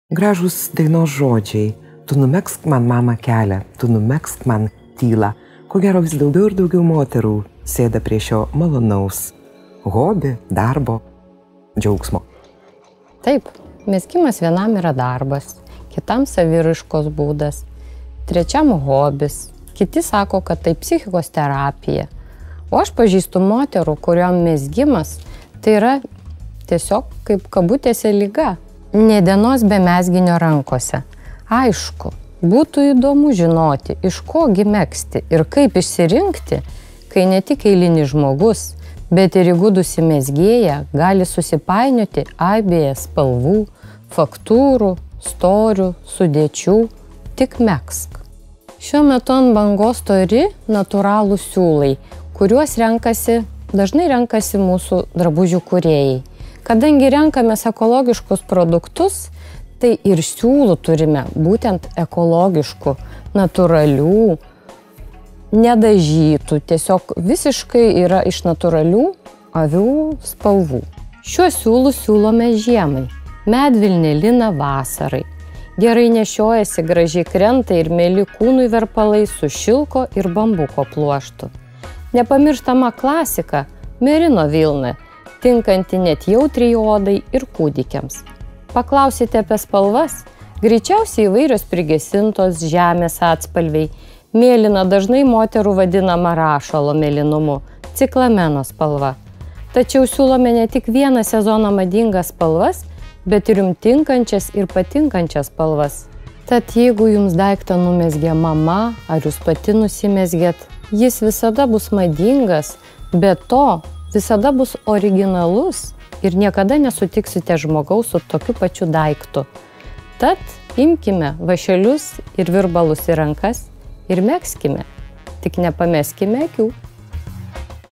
Gražūs dainos žodžiai. Tu numegzk man, mama, kelią, tu numegzk man tylą. Ko gero vis daugiau ir daugiau moterų sėda prie šio malonaus hobi, darbo, džiaugsmo. Taip, mezgimas vienam yra darbas, kitam saviraiškos būdas, trečiam hobis, kiti sako, kad tai psichikos terapija. O aš pažįstu moterų, kuriom mezgimas tai yra tiesiog kaip kabutėse liga. Nė dienos be mezginio rankose. Aišku, būtų įdomu žinoti, iš kogi megzti ir kaip išsirinkti, kai ne tik eilinis žmogus, bet ir įgudusi mezgėja gali susipainioti aibėje spalvų, faktūrų, storių, sudėčių, tik megzk. Šiuo metu ant bangos stori natūralūs siūlai, kuriuos dažnai renkasi mūsų drabužių kūrėjai. Kadangi renkamės ekologiškus produktus, tai ir siūlų turime būtent ekologiškų, natūralių, nedažytų, tiesiog visiškai yra iš natūralių avių spalvų. Šiuos siūlus siūlome žiemai, medvilnė lina vasarai. Gerai nešiojasi, gražiai krenta ir mėly kūnui verpalai su šilko ir bambuko pluoštu. Nepamirštama klasika – merino vilna, tinkanti net jautriai odai ir kūdikiams. Paklausite apie spalvas, greičiausiai įvairios prigesintos žemės atspalviai, mėlyna dažnai moterų vadinama rašalo mėlynumu, ciklameno spalva. Tačiau siūlome ne tik vieną sezoną madingas spalvas, bet ir jums tinkančias ir patinkančias spalvas. Tad jeigu jums daiktą numezgė mama, ar jūs pati nusimezgėt, jis visada bus madingas, be to visada bus originalus ir niekada nesutiksite žmogaus su tokiu pačiu daiktu. Tad imkime vąšelius ir virbalus į rankas ir megzkime, tik nepameskime akių.